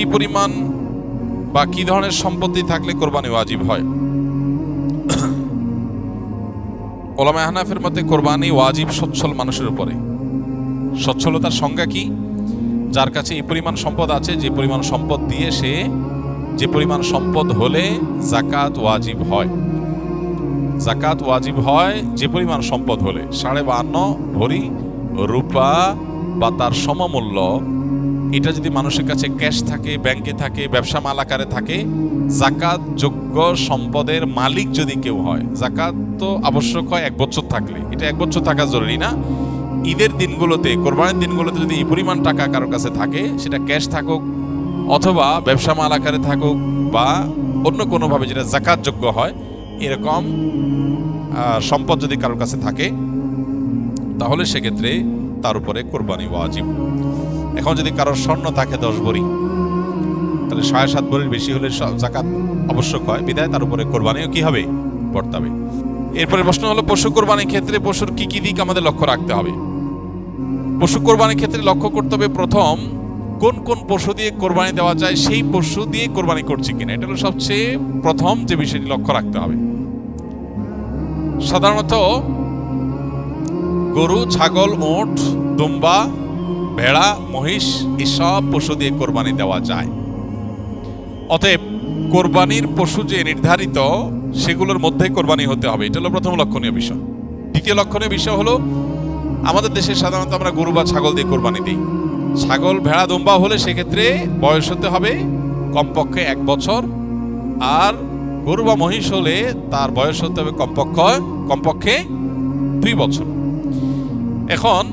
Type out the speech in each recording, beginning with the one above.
কি পরিমাণ বা কি ধরনের সম্পত্তি থাকলে কোরবানি ওয়াজিব হয়? উলামায়ে হানাফের মতে কোরবানি ওয়াজিব সচ্ছল মানুষের উপরে। সচ্ছলতার সংজ্ঞা কি? যার কাছে এই পরিমাণ সম্পদ আছে, যে পরিমাণ সম্পদ দিয়ে সে, যে পরিমাণ সম্পদ হলে যাকাত ওয়াজিব হয়। যাকাত ওয়াজিব হয় যে পরিমাণ সম্পদ হলে 52.5 ভরি রূপা বা তার সমমূল্য, এটা যদি মানুষের কাছে ক্যাশ থাকে, ব্যাংকে থাকে, ব্যবসা মাল আকারে থাকে, যাকাত যোগ্য সম্পদের মালিক যদি কেউ হয়, যাকাত তো আবশ্যক হয় 1 বছর থাকলে, এটা 1 বছর থাকা জরুরি না। ঈদের দিনগুলোতে, কোরবানির দিনগুলোতে যদি এই পরিমাণ টাকা কারোর কাছে থাকে, সেটা ক্যাশ থাকুক অথবা ব্যবসা মাল আকারে থাকুক বা অন্য কোনোভাবে যেটা যাকাত যোগ্য হয়, এরকম সম্পদ যদি কারোর কাছে থাকে, তাহলে সেক্ষেত্রে তার উপরে কোরবানি ওয়াজিব। এখন যদি কারোর স্বর্ণ থাকে 10 ভরি, তাহলে 7.5 ভরির বেশি হলে যাকাত আবশ্যক হয়, বিধায় তার উপরে কোরবানিও কি হবে? বর্তাবে। এরপরে প্রশ্ন হলো, পশু কোরবানির ক্ষেত্রে পশুর কি কি দিক আমাদের লক্ষ্য রাখতে হবে? পশু কোরবানির ক্ষেত্রে লক্ষ্য করতে হবে, প্রথম কোন কোন পশু দিয়ে কোরবানি দেওয়া যায়, সেই পশু দিয়ে কোরবানি করছি কিনা, এটা হলো সবচেয়ে প্রথম যে বিষয়টি লক্ষ্য রাখতে হবে। সাধারণত গরু, ছাগল, উট, দুম্বা, ভেড়া, মহিষ এসব পশু দিয়ে কোরবানি দেওয়া যায়। অতএব কোরবানির পশু যে নির্ধারিত, সেগুলোর মধ্যে কোরবানি হতে হবে, এটা হলো প্রথম লক্ষণীয় বিষয়। দ্বিতীয় লক্ষণীয় বিষয় হলো, আমাদের দেশে সাধারণত আমরা গরু বা ছাগল দিয়ে কোরবানি দিই। ছাগল, ভেড়া, দুম্বা হলে সেক্ষেত্রে বয়স হতে হবে কমপক্ষে 1 বছর, আর গরু বা মহিষ হলে তার বয়স হতে হবে কমপক্ষে 2 বছর। এখন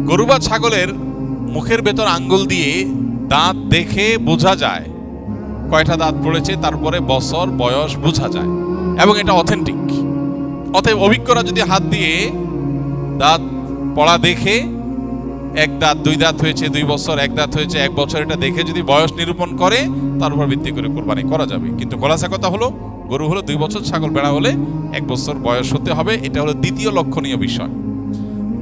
গরু বা ছাগলের মুখের ভেতর আঙ্গুল দিয়ে দাঁত দেখে বোঝা যায় কয়টা দাঁত পড়েছে, তারপরে বছর বয়স বোঝা যায়, এবং এটা অথেন্টিক। অতএব অভিজ্ঞরা যদি হাত দিয়ে দাঁত পড়া দেখে 1 দাঁত 2 দাঁত হয়েছে 2 বছর, 1 দাঁত হয়েছে 1 বছর, এটা দেখে যদি বয়স নিরূপণ করে, তার উপর ভিত্তি করে কোরবানি করা যাবে। কিন্তু খোলাসা কথা হলো, গরু হলো 2 বছর, ছাগল ভেড়া হলে 1 বছর বয়স হতে হবে। এটা হলো দ্বিতীয় লক্ষণীয় বিষয়।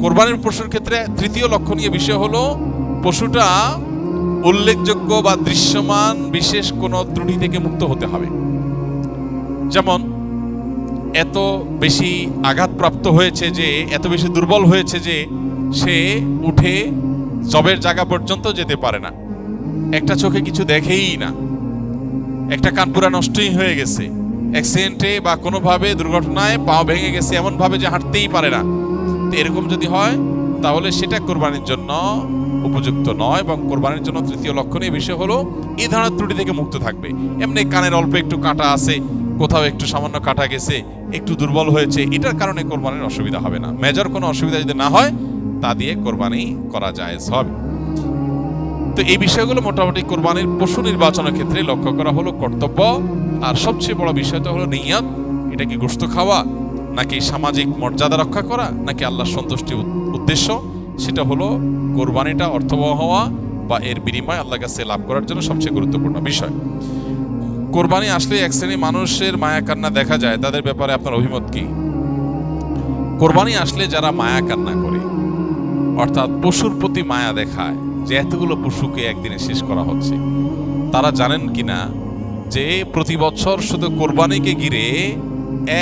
কোরবানির পশুর ক্ষেত্রে তৃতীয় লক্ষণীয় বিষয় হলো, পশুটা উল্লেখযোগ্য বা দৃশ্যমান বিশেষ কোনো ত্রুটি থেকে মুক্ত হতে হবে। যেমন এত বেশি আঘাতপ্রাপ্ত হয়েছে, যে এত বেশি দুর্বল হয়েছে যে সে উঠে জবের জায়গা পর্যন্ত যেতে পারে না, একটা চোখে কিছু দেখেই না, একটা কান পুরা নষ্টই হয়ে গেছে, অ্যাক্সিডেন্টে বা কোনোভাবে দুর্ঘটনায় পা ভেঙে গেছে এমন ভাবে যে হাঁটতেই পারে না, তো এরকম যদি হয় তাহলে সেটা কোরবানির জন্য উপযুক্ত নয়। এবং কোরবানির জন্য তৃতীয় লক্ষণীয় বিষয় হলো, এই ধরনের ত্রুটি থেকে মুক্ত থাকবে। এমনি কানের অল্প একটু কাটা আছে, কোথাও একটু সামান্য কাটা গেছে, একটু দুর্বল হয়েছে, এটার কারণে কোরবানির অসুবিধা হবে না। মেজর কোনো অসুবিধা যদি না হয়, তা দিয়ে কোরবানি করা জায়েজ হবে। তো এই বিষয়গুলো মোটামুটি কোরবানির পশু নির্বাচনের ক্ষেত্রে লক্ষ্য করা হলো কর্তব্য। আর সবচেয়ে বড় বিষয়টা হলো নিয়ত। এটা কি গোশত খাওয়া, নাকি সামাজিক মর্যাদা রক্ষা করা, নাকি আল্লাহর সন্তুষ্টি উদ্দেশ্য, সেটা হলো কোরবানিটা অর্থবহ হওয়া বা এর বিনিময় আল্লাহর কাছে লাভ করার জন্য সবচেয়ে গুরুত্বপূর্ণ বিষয়। কোরবানি আসলে এক শ্রেণীর মানুষের মায়া কান্না দেখা যায়, তাদের ব্যাপারে আপনার অভিমত কি? কোরবানি আসলে যারা মায়া কান্না করে, অর্থাৎ পশুর প্রতি মায়া দেখায়, যে এতগুলো পশুকে একদিনে শেষ করা হচ্ছে, তারা জানেন কিনা যে প্রতি বছর শুধু কোরবানিকে ঘিরে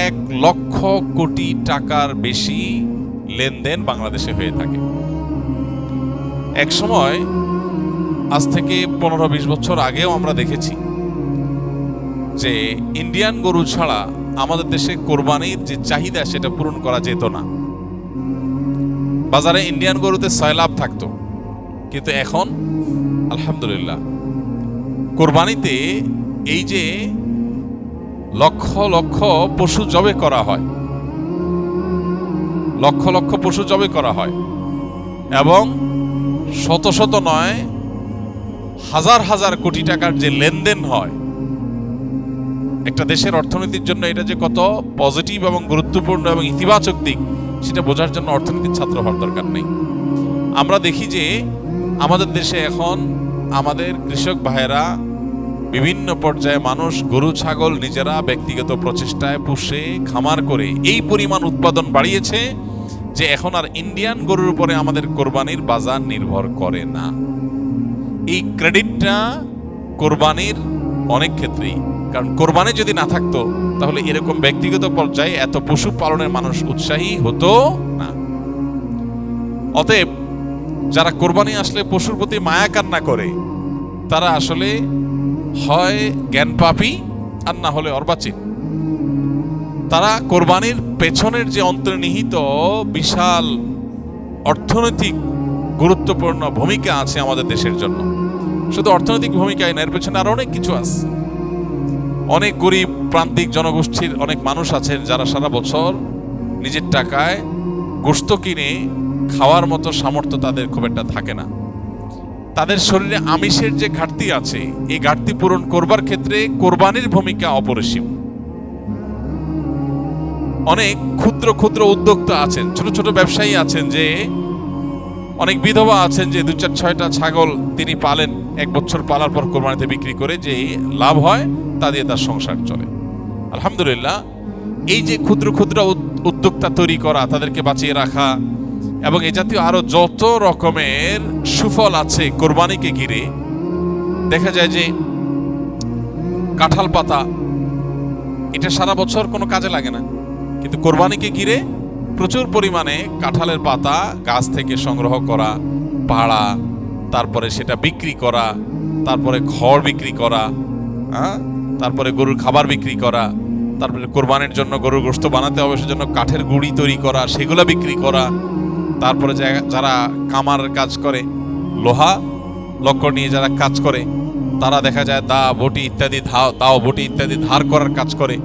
1 লক্ষ কোটি টাকার বেশি লেনদেন বাংলাদেশে হয়ে থাকে। এক সময়, আজ থেকে 15-20 বছর আগেও আমরা দেখেছি যে ইন্ডিয়ান গরু ছাড়া আমাদের দেশে কোরবানির যে চাহিদা, সেটা পূরণ করা যেত না। বাজারে ইন্ডিয়ান গরুতে সয়লাভ থাকতো, কিন্তু এখন আলহামদুলিল্লাহ কোরবানিতে এই যে লক্ষ লক্ষ পশু জবে করা হয়, লক্ষ লক্ষ পশু জবে করা হয়, এবং শত শত নয় হাজার হাজার কোটি টাকার যে লেনদেন হয়, একটা দেশের অর্থনীতির জন্য এটা যে কত পজিটিভ এবং গুরুত্বপূর্ণ এবং ইতিবাচক দিক, সেটা বোঝার জন্য অর্থনীতির ছাত্র হওয়ার দরকার নেই। আমরা দেখি যে আমাদের দেশে এখন আমাদের কৃষক ভাইয়েরা বিভিন্ন পর্যায়ে মানুষ গরু ছাগল নিজেরা ব্যক্তিগত প্রচেষ্টায় পুষে খামার করে এই পরিমাণ উৎপাদন বাড়িয়েছে যে এখন আর ইন্ডিয়ান গরুর উপরে আমাদের কোরবানির বাজার নির্ভর করে না। এই ক্রেডিটটা কোরবানির অনেক ক্ষেত্রেই, কারণ কোরবানি যদি না থাকতো তাহলে এরকম ব্যক্তিগত পর্যায়ে এত পশু পালনের মানুষ উৎসাহী হতো না। অতএব যারা কোরবানি আসলে পশুর প্রতি মায়া কান্না করে তারা আসলে হয় জ্ঞান পাপী আর না হলে অর্বাচীন। তারা কোরবানির পেছনের যে অন্তর্নিহিত বিশাল অর্থনৈতিক গুরুত্বপূর্ণ ভূমিকা আছে আমাদের দেশের জন্য, শুধু অর্থনৈতিক ভূমিকায় না, এর পেছনে আরো অনেক কিছু আছে। অনেক গরিব প্রান্তিক জনগোষ্ঠীর অনেক মানুষ আছেন যারা সারা বছর নিজের টাকায় গোশত কিনে খাওয়ার মতো সামর্থ্য তাদের খুব একটা থাকে না। তাদের শরীরে আমিষের যে ঘাটতি আছে, এই ঘাটতি পূরণ করবার ক্ষেত্রে কোরবানির ভূমিকা অপরিসীম। অনেক ক্ষুদ্র ক্ষুদ্র উদ্যোক্তা আছেন, ছোট ছোট ব্যবসায়ী আছেন, যে অনেক বিধবা আছেন যে 2-4-6টা ছাগল তিনি পালেন, 1 বছর পালার পর কোরবানিতে বিক্রি করে যে লাভ হয় তা দিয়ে তার সংসার চলে। আলহামদুলিল্লাহ, এই যে ক্ষুদ্র ক্ষুদ্র উদ্যোক্তা তৈরি করা, তাদেরকে বাঁচিয়ে রাখা এবং এই জাতীয় আরো যত রকমের সুফল আছে কোরবানিকে ঘিরে। দেখা যায় যে কাঁঠাল পাতা, এটা সারা বছর কোনো কাজে লাগে না, কিন্তু কোরবানিকে ঘিরে প্রচুর পরিমাণে কাঁঠালের পাতা গাছ থেকে সংগ্রহ করা, পাড়া, তারপরে সেটা বিক্রি করা, তারপরে খড় বিক্রি করা, তারপরে গরুর খাবার বিক্রি করা, তারপরে কোরবানির জন্য গরুর গোশত বানাতে হবে সেজন্য কাঠের গুঁড়ি তৈরি করা, সেগুলো বিক্রি করা, তারপরে যারা কামার কাজ করে, লোহা লক্কর নিয়ে যারা কাজ করে, তারা দেখা যায় দাও বটি ইত্যাদি ধার করার কাজ করে।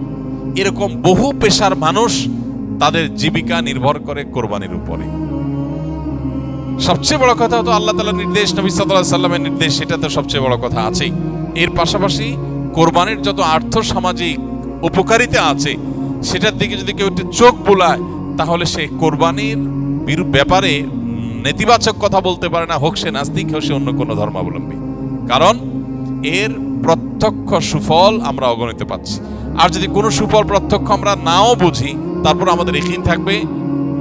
এরকম বহু পেশার মানুষ তাদের জীবিকা নির্ভর করে কোরবানির উপরে। সবচেয়ে বড় কথা হতো আল্লাহ তাআলার নির্দেশ, নবী সাল্লাল্লাহু আলাইহি সাল্লামের নির্দেশ, সেটা তো সবচেয়ে বড় কথা আছেই। এর পাশাপাশি কোরবানির যত আর্থ সামাজিক উপকারিতা আছে সেটার দিকে যদি কেউ একটু চোখ বোলায় তাহলে সে কোরবানির ব্যাপারে নেতিবাচক কথা বলতে পারে না, হোক সে নাস্তিক, হোক সে অন্য কোনো ধর্মাবলম্বী। কারণ এর প্রত্যক্ষ সুফল আমরা অগণিত পাচ্ছি। আর যদি কোনো সুফল প্রত্যক্ষ আমরা নাও বুঝি, তারপর আমাদের ইয়াকিন থাকবে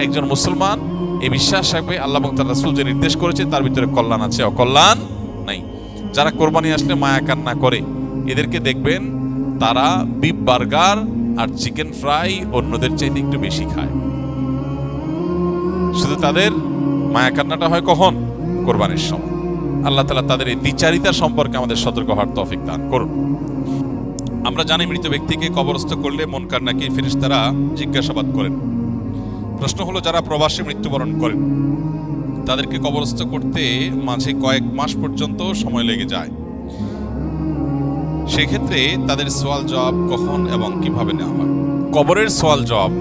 একজন মুসলমান এই বিশ্বাস থাকবে আল্লাহ এবং তার রাসূল যে নির্দেশ করেছে তার ভিতরে কল্যাণ আছে, অকল্যাণ নাই। যারা কোরবানি আসলে মায়া কান্না করে, এদেরকে দেখবেন তারা বিফ বার্গার আর চিকেন ফ্রাই অন্যদের চাইতে একটু বেশি খায়। শুধু তাদের মায়া কান্নাটা হয় কখন? কোরবানির সময়। আল্লাহ তাআলা তাদের এই দ্বিচারিতা সম্পর্কে আমাদের সতর্ক হওয়ার তৌফিক দান করুন। আমরা জানি মৃত ব্যক্তিকে কবরস্থ করলে মুনকার নাকির ফেরেশতারা জিজ্ঞাসাবাদ করেন। প্রশ্ন হলো, যারা প্রবাসে মৃত্যুবরণ করেন তাদেরকে কবরস্থ করতে মাঝে কয়েক মাস পর্যন্ত সময় লেগে যায়। সেক্ষেত্রে তাদের সওয়াল জবাব কখন এবং কিভাবে নেওয়া হয়? কবরের সওয়াল জবাব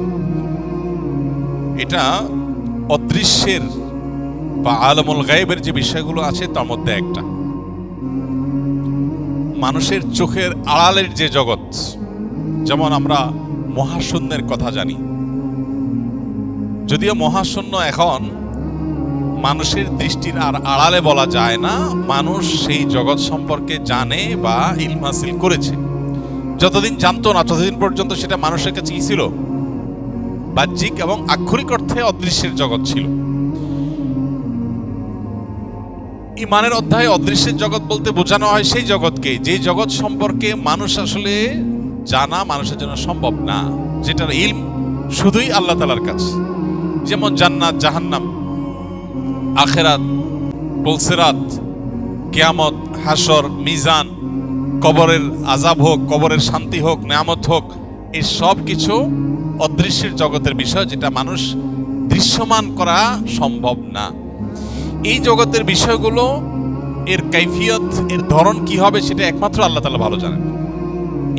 এটা অদৃশ্যের বা আলমুল গায়েবের যে বিষয়গুলো আছে তার মধ্যে একটা। মানুষের চোখের আড়ালের যে জগৎ, যেমন আমরা মহাশূন্যের কথা জানি, যদিও মহাশূন্য এখন মানুষের দৃষ্টির আর আড়ালে বলা যায় না, মানুষ সেই জগৎ সম্পর্কে জানে বা ইলম হাসিল করেছে। যতদিন জানতো না ততদিন পর্যন্ত সেটা মানুষের কাছে কি ছিল? বাহ্যিক এবং আক্ষরিক অর্থে অদৃশ্যের জগৎ ছিল। ঈমানের অধ্যায়ে অদৃশ্যের জগৎ বলতে বোঝানো হয় সেই জগৎকে, যে জগৎ সম্পর্কে মানুষ আসলে জানা মানুষের জন্য সম্ভব না, যেটার ইলম শুধুই আল্লাহ তাআলার কাছে। যেমন জান্নাত, জাহান্নাম, আখিরাত, পুলসিরাত, কিয়ামত, হাসর, মিজান, কবরের আযাব হোক, কবরের শান্তি হোক, নিয়ামত হোক, এই সব কিছু অদৃশ্যের জগতের বিষয়, যেটা মানুষ দৃশ্যমান করা সম্ভব না। এই জগতের বিষয়গুলো, এর কাইফিয়ত, এর ধরন কি হবে সেটা একমাত্র আল্লাহ তাআলা ভালো জানেন।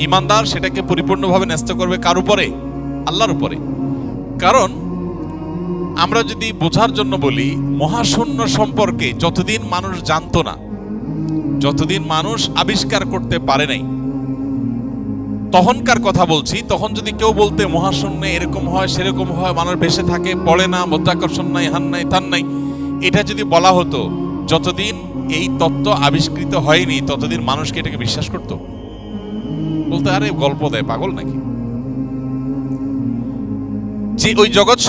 ঈমানদার সেটাকে পরিপূর্ণভাবে ন্যস্ত করবে কার উপরে? আল্লাহর উপরে। কারণ আমরা যদি বোঝার জন্য বলি, মহাশূন্য সম্পর্কে যতদিন মানুষ জানতো না, যতদিন মানুষ আবিষ্কার করতে পারে নাই, তখনকার কথা বলছি, তখন যদি কেউ বলতে মহাশূন্যে এরকম হয় সেরকম হয়, মানুষ ভেসে থাকে, পড়ে না, মধ্যাকর্ষণ নাই, হান নাই, তান নাই, এটা যদি বলা হতো, যতদিন এই তত্ত্ব আবিষ্কৃত হয়নি ততদিন মানুষকে এটাকে বিশ্বাস করত। বলতে আরে গল্প দেয়, পাগল নাকি? যে ওই জগৎ